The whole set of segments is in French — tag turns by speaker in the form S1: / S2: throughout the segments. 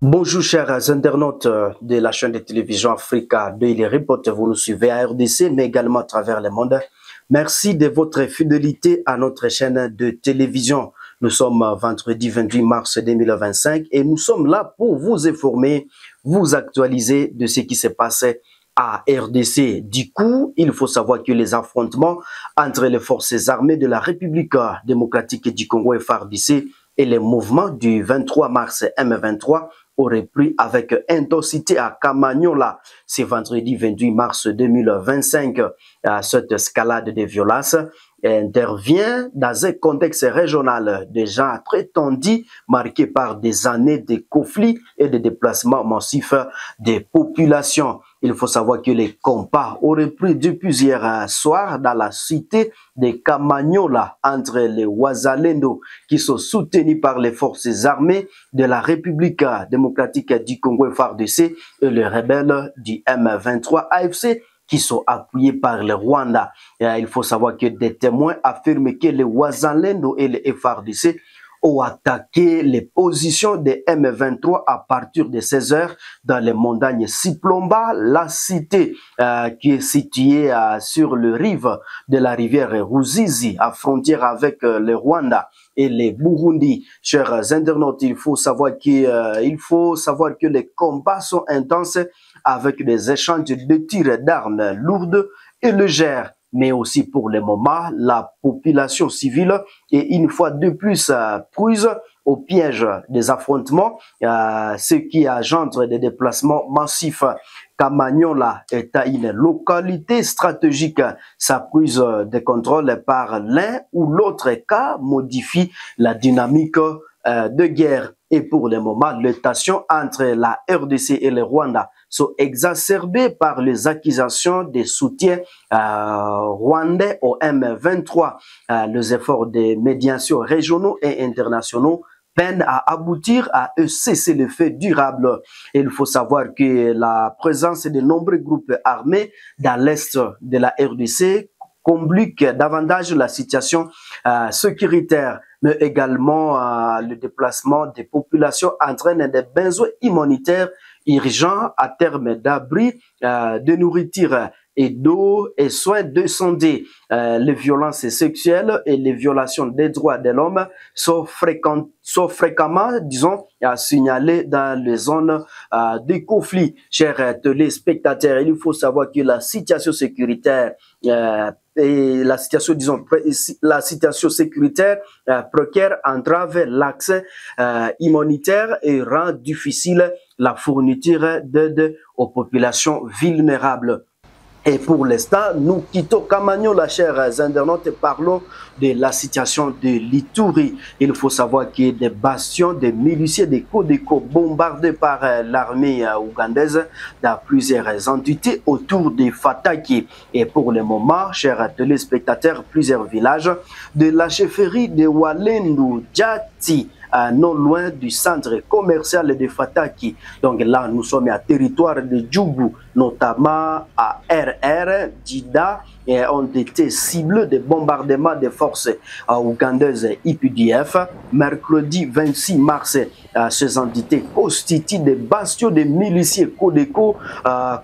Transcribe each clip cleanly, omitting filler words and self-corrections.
S1: Bonjour chers internautes de la chaîne de télévision Africa Daily Report, vous nous suivez à RDC mais également à travers le monde. Merci de votre fidélité à notre chaîne de télévision. Nous sommes vendredi 28 mars 2025 et nous sommes là pour vous informer, vous actualiser de ce qui s'est passé à RDC. Du coup, il faut savoir que les affrontements entre les forces armées de la République démocratique du Congo FARDC et les mouvements du 23 mars M23 aurait pris avec intensité à Kamanyola ce vendredi 28 mars 2025. Cette escalade de violence intervient dans un contexte régional déjà très tendu, marqué par des années de conflits et de déplacements massifs des populations. Il faut savoir que les combats auraient pris depuis hier soir dans la cité de Kamanyola entre les Wazalendo qui sont soutenus par les forces armées de la République démocratique du Congo FARDC et les rebelles du M23 AFC qui sont appuyés par le Rwanda. Il faut savoir que des témoins affirment que les Wazalendo et les FARDC ont attaqué les positions des M23 à partir de 16 heures dans les montagnes Siplomba, la cité qui est située sur le rive de la rivière Ruzizi, à frontière avec le Rwanda et les Burundi. Chers internautes, il faut savoir que les combats sont intenses avec des échanges de tirs d'armes lourdes et légères. Mais aussi pour le moment, la population civile est une fois de plus prise au piège des affrontements, ce qui engendre des déplacements massifs. Kamanyola est à une localité stratégique. Sa prise de contrôle par l'un ou l'autre cas modifie la dynamique de guerre. Et pour le moment, les tensions entre la RDC et le Rwanda sont exacerbées par les accusations de soutien rwandais au M23. Les efforts de médiation régionaux et internationaux peinent à aboutir à un cessez-le-feu durable. Il faut savoir que la présence de nombreux groupes armés dans l'est de la RDC complique davantage la situation sécuritaire, mais également le déplacement des populations entraîne des besoins humanitaires urgents à terme d'abri, de nourriture et d'eau et soins de santé. Les violences sexuelles et les violations des droits de l'homme sont fréquemment, disons, signalées dans les zones de conflit. Chers téléspectateurs, il faut savoir que la situation sécuritaire et la situation, disons, la situation sécuritaire précaire entrave l'accès humanitaire et rend difficile la fourniture d'aide aux populations vulnérables. Et pour l'instant, nous quittons Kamanyola, chers internautes, et parlons de la situation de l'Ituri. Il faut savoir que des bastions, des miliciens, des Codeco bombardés par l'armée ougandaise dans plusieurs entités autour de Fataki. Et pour le moment, chers téléspectateurs, plusieurs villages de la chefferie de Walendu Djati, non loin du centre commercial de Fataki. Donc là, nous sommes à territoire de Djougou, notamment à RR, Djida, et ont été ciblés de bombardements des forces ougandaises IPDF. Mercredi 26 mars, ces entités constituent des bastions de miliciens Codeco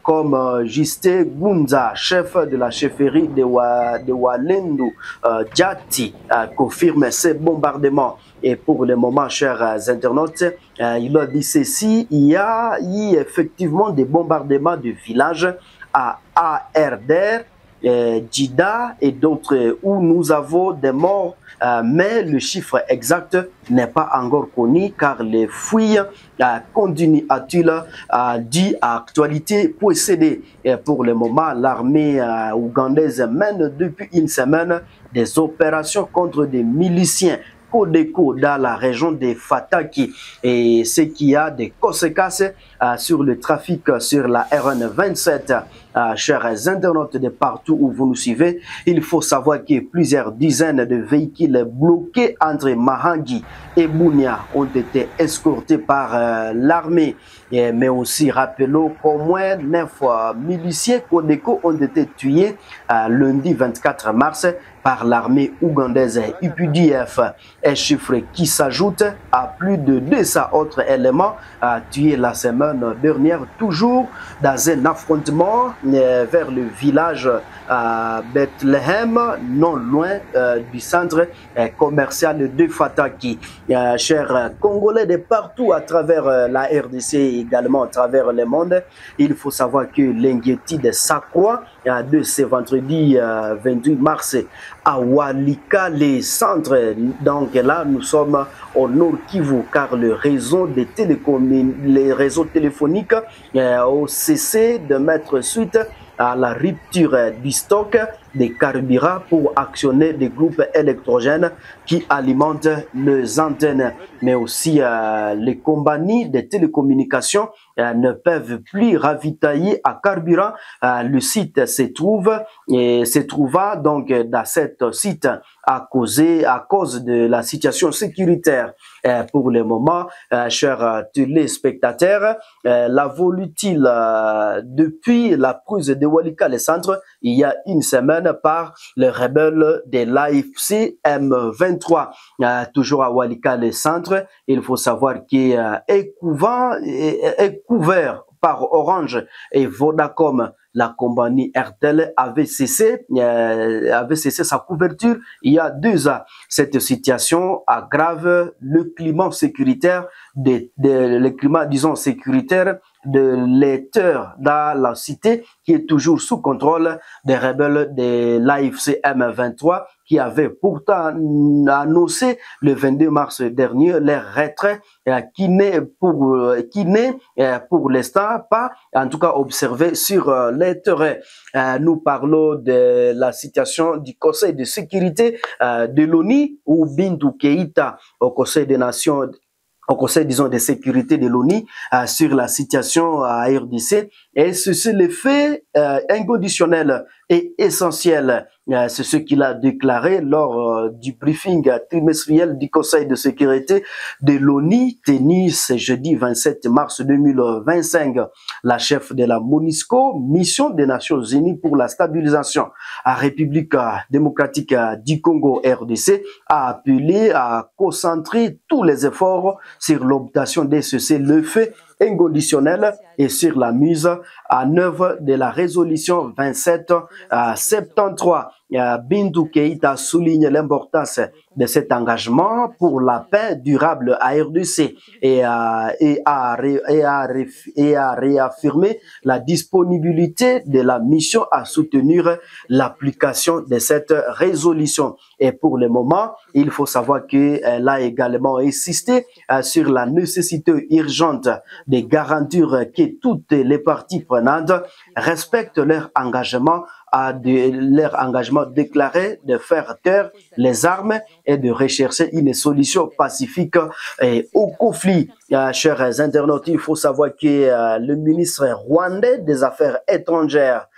S1: comme Juste Gunza, chef de la chefferie de Walendu Djati, confirme ces bombardements. Et pour le moment, chers internautes, il a dit ceci, il y a eu effectivement des bombardements de villages à ARDR, Djida et d'autres où nous avons des morts, mais le chiffre exact n'est pas encore connu car les fouilles continuent a-t-il dit à actualité possédée. Et pour le moment, l'armée ougandaise mène depuis une semaine des opérations contre des miliciens Codeco dans la région de Fataki, et ce qui a des conséquences sur le trafic sur la RN27. Chers internautes de partout où vous nous suivez, il faut savoir que plusieurs dizaines de véhicules bloqués entre Mahangui et Bunia ont été escortés par l'armée. Mais aussi, rappelons qu'au moins 9 miliciens Codeco ont été tués lundi 24 mars par l'armée ougandaise UPDF, un chiffre qui s'ajoute à plus de 200 autres éléments tués la semaine dernière, toujours dans un affrontement vers le village Bethléem, non loin du centre commercial de Fataki. Chers Congolais de partout à travers la RDC et également à travers le monde, il faut savoir que l'inquiétude s'accroît de ce vendredi 28 mars à Walika, les centres. Donc là, nous sommes au Nord Kivu, car le réseau des les réseaux téléphoniques ont cessé de mettre suite à la rupture du stock des carburants pour actionner des groupes électrogènes qui alimentent les antennes. Mais aussi les compagnies de télécommunications ne peuvent plus ravitailler à carburant. Le site se trouva donc dans cet site à cause de la situation sécuritaire. Pour le moment, chers téléspectateurs, la volutile depuis la prise de Walika le centre il y a une semaine par les rebelles de l'AFC M23. Toujours à Walika le centre, il faut savoir qu'il est couvert par Orange et Vodacom. La compagnie RTL avait cessé sa couverture il y a 2 ans. Cette situation aggrave le climat sécuritaire le climat, disons, sécuritaire de l'éther dans la cité qui est toujours sous contrôle des rebelles de l'AFC M23 qui avait pourtant annoncé le 22 mars dernier leur retrait qui n'est pour l'instant pas, en tout cas observé sur les terrains. Nous parlons de la situation du Conseil de sécurité de l'ONU où Bintou Keïta au Conseil des Nations au Conseil, disons, de sécurité de l'ONU sur la situation à RDC. Et ceci le fait inconditionnel et essentiel. C'est ce qu'il a déclaré lors du briefing trimestriel du Conseil de sécurité de l'ONU tenu ce jeudi 27 mars 2025. La chef de la MONUSCO, mission des Nations Unies pour la stabilisation à République démocratique du Congo RDC, a appelé à concentrer tous les efforts sur l'obtention des cessez-le-feu inconditionnel et sur la mise en œuvre de la résolution 2773. Bintou Keïta souligne l'importance de cet engagement pour la paix durable à RDC et a réaffirmé la disponibilité de la mission à soutenir l'application de cette résolution. Et pour le moment, il faut savoir qu'elle a également insisté sur la nécessité urgente de garantir que toutes les parties prenantes respectent leur engagement déclaré de faire taire les armes et de rechercher une solution pacifique au conflit. Chers internautes, il faut savoir que le ministre rwandais des Affaires étrangères,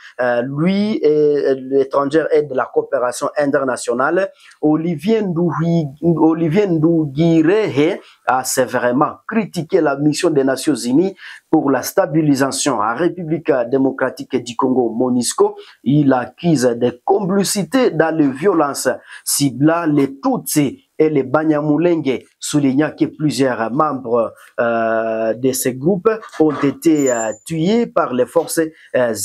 S1: lui est l'étranger et de la coopération internationale, Olivier Nduhungirehe, a sévèrement critiqué la mission des Nations Unies pour la stabilisation en République démocratique du Congo, MONUSCO. Il accuse des complicités dans les violences ciblant les Tutsis et les Banyamulenge, soulignant que plusieurs membres de ces groupes ont été tués par les forces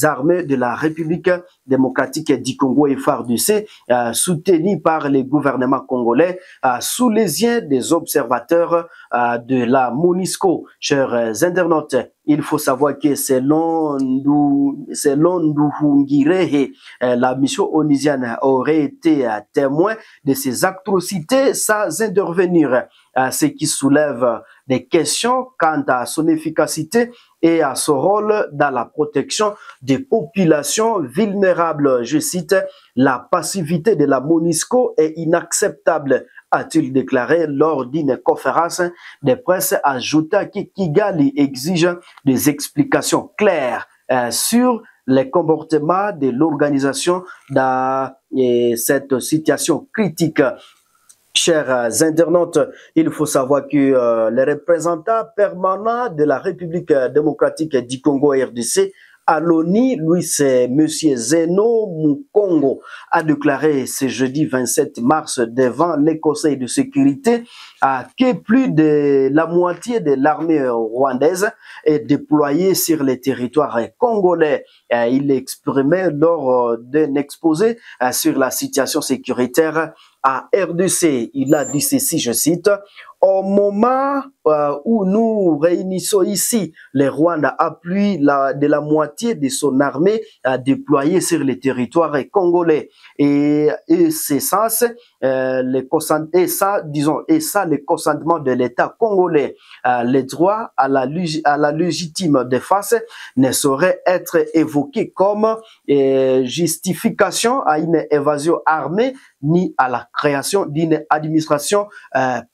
S1: armées de la République démocratique du Congo et FARDC, soutenues par le gouvernement congolais sous les yeux des observateurs de la MONUSCO. Chers internautes, il faut savoir que selon Nduhungirehe, la mission onusienne aurait été témoin de ces atrocités sans intervenir, ce qui soulève des questions quant à son efficacité et à son rôle dans la protection des populations vulnérables. Je cite, la passivité de la MONUSCO est inacceptable, a-t-il déclaré lors d'une conférence de presse, ajouta que Kigali exige des explications claires sur les comportements de l'organisation dans cette situation critique. Chers internautes, il faut savoir que les représentants permanents de la République démocratique du Congo RDC à l'ONU, lui c'est M. Zeno Mukongo, a déclaré ce jeudi 27 mars devant le Conseil de sécurité que plus de la moitié de l'armée rwandaise est déployée sur les territoires congolais. Il exprimait lors d'un exposé sur la situation sécuritaire à RDC. Il a dit ceci, je cite: au moment où nous réunissons ici, le Rwanda appuie de la moitié de son armée déployée sur les territoires congolais. Et c'est ça, le consentement de l'État congolais. Le droit à la légitime défense ne saurait être évoqué comme justification à une évasion armée ni à la création d'une administration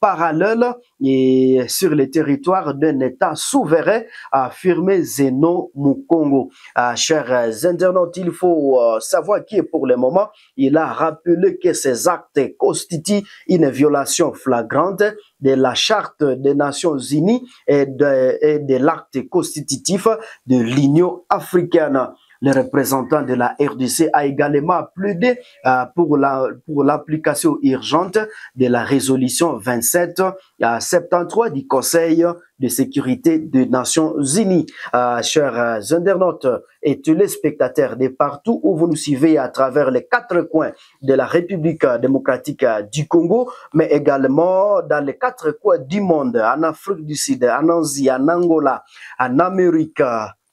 S1: parallèle et sur le territoire d'un État souverain, a affirmé Zeno Mukongo. Chers internautes, il faut savoir que pour le moment, il a rappelé que ces actes constituent une violation flagrante de la Charte des Nations Unies et de l'acte constitutif de l'Union africaine. Le représentant de la RDC a également plaidé pour l'application urgente de la résolution 2773 du Conseil de sécurité des Nations Unies. Chers internautes et téléspectateurs de partout où vous nous suivez à travers les 4 coins de la République démocratique du Congo, mais également dans les 4 coins du monde, en Afrique du Sud, en Asie, en Angola, en Amérique,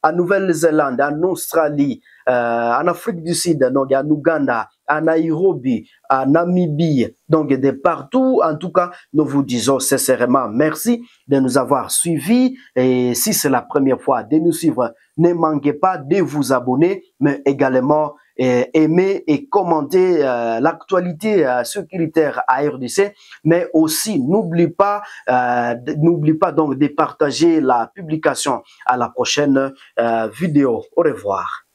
S1: en Nouvelle-Zélande, en Australie, en Afrique du Sud, donc en Ouganda, en Nairobi, en Namibie, donc de partout. En tout cas, nous vous disons sincèrement merci de nous avoir suivis. Et si c'est la première fois de nous suivre, ne manquez pas de vous abonner, mais également aimer et commenter l'actualité sécuritaire à RDC, mais aussi n'oublie pas donc de partager la publication. À la prochaine vidéo. Au revoir.